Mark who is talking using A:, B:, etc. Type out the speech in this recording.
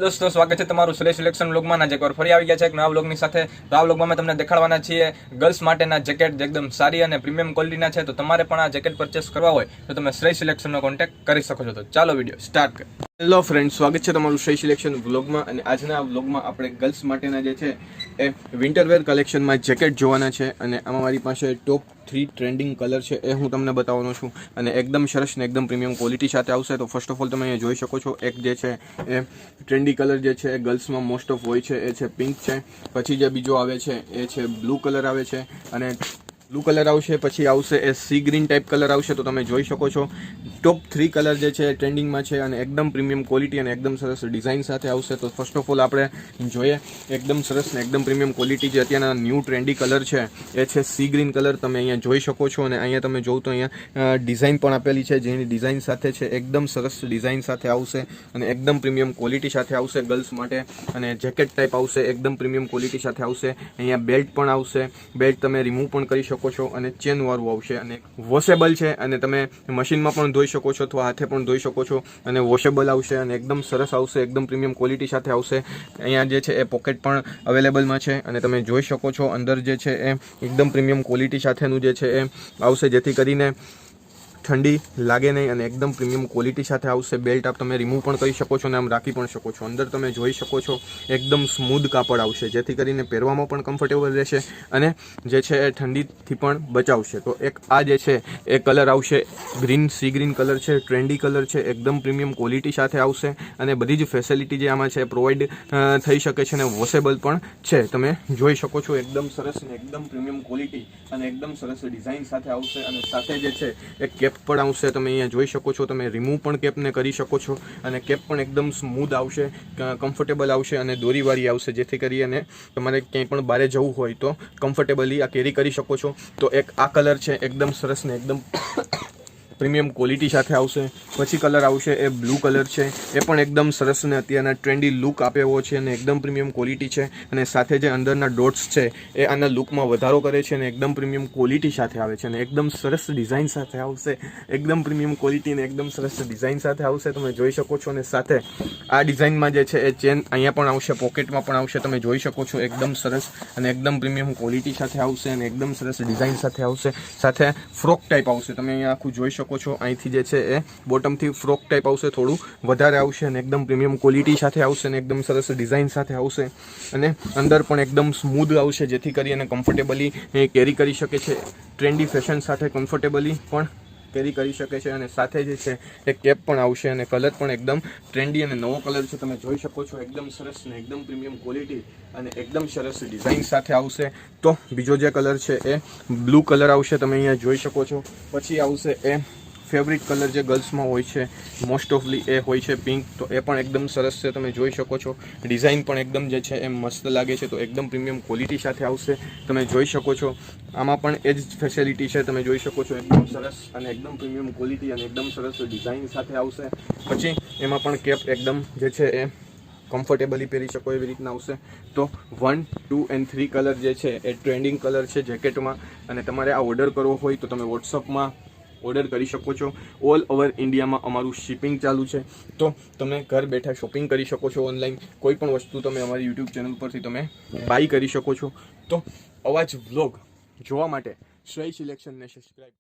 A: दोस्तों स्वागत है તમારું શ્રેય સિલેક્શન વ્લોગમાં આજે એકવાર ફરી આવી ગયા છે એક નવા વ્લોગની સાથે। તો આ વ્લોગમાં અમે તમને દેખાડવાના છીએ ગર્લ્સ માટેના જેકેટ જે એકદમ સારી અને પ્રીમિયમ ક્વોલિટીના છે। તો તમારે પણ આ જેકેટ પરચેસ કરવા હોય તો તમે શ્રેય સિલેક્શનનો કોન્ટેક્ટ કરી શકો છો। તો ચાલો વિડીયો સ્ટાર્ટ કરીએ। હેલો ફ્રેન્ડ્સ, સ્વાગત છે તમારું શ્રેય સિલેક્શન વ્લોગમાં। અને આજના આ વ્લોગમાં આપણે ગર્લ્સ માટેના જે છે એ વિન્ટરવેર કલેક્શનમાં જેકેટ જોવાના છે। અને આમાં મારી પાસે ટોપ 3 ટ્રેન્ડિંગ કલર છે એ હું તમને બતાવવાનો છું અને એકદમ સરસ ને એકદમ પ્રીમિયમ ક્વોલિટી સાથે આવશે। તો ફર્સ્ટ ઓફ ઓલ તમે અહીંયા જોઈ શકો છો એક જે છે એ ટ્રેન્ડી કલર જે છે એ ગર્લ્સમાં મોસ્ટ ઓફ હોય છે એ છે પિંક છે। પછી જે બીજો આવે છે એ છે બ્લુ કલર આવે છે અને બ્લુ કલર આવશે। પછી આવશે A sea green type colour આવશે। તો તમે જોઈ શકો છો ટોપ 3 કલર જે છે ટ્રેન્ડિંગમાં છે અને એકદમ પ્રીમિયમ ક્વોલિટી અને એકદમ સરસ ડિઝાઇન સાથે આવશે। તો ફર્સ્ટ ઓફ ઓલ આપણે જોઈએ એકદમ સરસ ને એકદમ પ્રીમિયમ ક્વોલિટી જે અત્યારના ન્યૂ ટ્રેન્ડી કલર છે એ છે સી ગ્રીન કલર। તમે અહીંયા જોઈ શકો છો અને અહીંયા તમે જોઉં તો અહીંયા ડિઝાઇન પણ આપેલી છે જેની ડિઝાઇન સાથે છે એકદમ સરસ ડિઝાઇન સાથે આવશે અને એકદમ પ્રીમિયમ ક્વોલિટી સાથે આવશે ગર્લ્સ માટે। અને જેકેટ ટાઈપ આવશે એકદમ પ્રીમિયમ ક્વોલિટી સાથે આવશે। અહીંયા બેલ્ટ પણ આવશે, બેલ્ટ તમે રિમૂવ પણ કરી શકો છો અને ચેન વાળું આવશે અને વોશેબલ છે અને તમે મશીનમાં પણ ધોઈ શકો છો અથવા હાથે પણ ધોઈ શકો છો અને વોશેબલ આવશે અને એકદમ સરસ આવશે, એકદમ પ્રીમિયમ ક્વોલિટી સાથે આવશે। અહીંયા જે છે એ પોકેટ પણ અવેલેબલમાં છે અને તમે જોઈ શકો છો અંદર જે છે એ એકદમ પ્રીમિયમ ક્વોલિટી સાથેનું જે છે એ આવશે જેથી કરીને ઠંડી લાગે નહીં અને એકદમ પ્રીમિયમ ક્વોલિટી સાથે આવશે। બેલ્ટ આપ તમે રિમૂવ પણ કરી શકો છો અને આમ રાખી પણ શકો છો। અંદર તમે જોઈ શકો છો એકદમ સ્મૂધ કાપડ આવશે જેથી કરીને પહેરવામાં પણ કમ્ફર્ટેબલ રહેશે અને જે છે એ ઠંડીથી પણ બચાવશે। તો એક આ જે છે એ કલર આવશે ગ્રીન, સી ગ્રીન કલર છે, ટ્રેન્ડી કલર છે, એકદમ પ્રીમિયમ ક્વોલિટી સાથે આવશે અને બધી જ ફેસિલિટી જે આમાં છે પ્રોવાઈડ થઈ શકે છે અને વોશેબલ પણ છે। તમે જોઈ શકો છો એકદમ સરસ ને એકદમ પ્રીમિયમ ક્વોલિટી અને એકદમ સરસ ડિઝાઇન સાથે આવશે અને સાથે જે છે એ કેપ પણ આવશે। તમે અહીંયા જોઈ શકો છો, તમે રિમૂવ પણ કેપને કરી શકો છો અને કેપ પણ એકદમ સ્મૂધ આવશે, કમ્ફર્ટેબલ આવશે અને દોરીવાળી આવશે જેથી કરી અને તમારે ક્યાંય પણ બહાર જવું હોય તો કમ્ફર્ટેબલી આ કેરી કરી શકો છો। તો એક આ કલર છે એકદમ સરસ ને એકદમ પ્રીમિયમ ક્વોલિટી સાથે આવશે। પછી કલર આવશે એ બ્લુ કલર છે, એ પણ એકદમ સરસ ને અત્યારના ટ્રેન્ડી લુક આપે એવો છે અને એકદમ પ્રીમિયમ ક્વોલિટી છે અને સાથે જે અંદરના ડોટ્સ છે એ આના લુકમાં વધારો કરે છે અને એકદમ પ્રીમિયમ ક્વોલિટી સાથે આવે છે અને એકદમ સરસ ડિઝાઇન સાથે આવશે, એકદમ પ્રીમિયમ ક્વોલિટી અને એકદમ સરસ ડિઝાઇન સાથે આવશે। તમે જોઈ શકો છો અને સાથે આ ડિઝાઇનમાં જે છે એ ચેન અહીંયા પણ આવશે, પોકેટમાં પણ આવશે। તમે જોઈ શકો છો એકદમ સરસ અને એકદમ પ્રીમિયમ ક્વોલિટી સાથે આવશે અને એકદમ સરસ ડિઝાઇન સાથે આવશે। સાથે ફ્રોક ટાઈપ આવશે, તમે અહીંયા આખું જોઈ શકો છો અહીંથી જે છે એ બોટમથી ફ્રોક ટાઈપ આવશે, થોડું વધારે આવશે અને એકદમ પ્રીમિયમ ક્વોલિટી સાથે આવશે અને એકદમ સરસ ડિઝાઇન સાથે આવશે અને અંદર પણ એકદમ સ્મૂધ આવશે જેથી કરી અને કમ્ફર્ટેબલી કેરી કરી શકે છે, ટ્રેન્ડી ફેશન સાથે કમ્ફર્ટેબલી પણ કેરી કરી શકે છે। અને સાથે જે છે એ કેપ પણ આવશે અને કલર પણ એકદમ ટ્રેન્ડી અને નવો કલર છે, તમે જોઈ શકો છો એકદમ સરસ ને એકદમ પ્રીમિયમ ક્વોલિટી અને એકદમ સરસ ડિઝાઇન સાથે આવશે। તો બીજો જે કલર છે એ બ્લુ કલર આવશે, તમે અહીંયા જોઈ શકો છો। પછી આવશે એ ફેવરિટ કલર જે ગર્લ્સમાં હોય છે મોસ્ટ ઓફલી એ હોય છે પિંક। તો એ પણ એકદમ સરસ છે, તમે જોઈ શકો છો ડિઝાઇન પણ એકદમ જે છે એ મસ્ત લાગે છે। તો એકદમ પ્રીમિયમ ક્વોલિટી સાથે આવશે, તમે જોઈ શકો છો આમાં પણ એ જ ફેસિલિટી છે, તમે જોઈ શકો છો એકદમ સરસ અને એકદમ પ્રીમિયમ ક્વોલિટી અને એકદમ સરસ ડિઝાઇન સાથે આવશે। પછી એમાં પણ કેપ એકદમ જે છે એ કમ્ફર્ટેબલી પહેરી શકો એવી રીતના આવશે। તો 1, 2 and 3 કલર જે છે એ ટ્રેન્ડિંગ કલર છે જેકેટમાં અને તમારે આ ઓર્ડર કરવો હોય તો તમે વોટ્સઅપમાં ઓર્ડર કરી શકો છો। ઓલ ઓવર ઇન્ડિયામાં અમારું શિપિંગ ચાલુ છે, તો તમે ઘર બેઠા શોપિંગ કરી શકો છો ઓનલાઈન, કોઈ પણ વસ્તુ તમે અમારી યુટ્યુબ ચેનલ પરથી તમે બાય કરી શકો છો। તો આવા જ વ્લોગ જોવા માટે શ્રેય સિલેક્શનને સબસ્ક્રાઈબ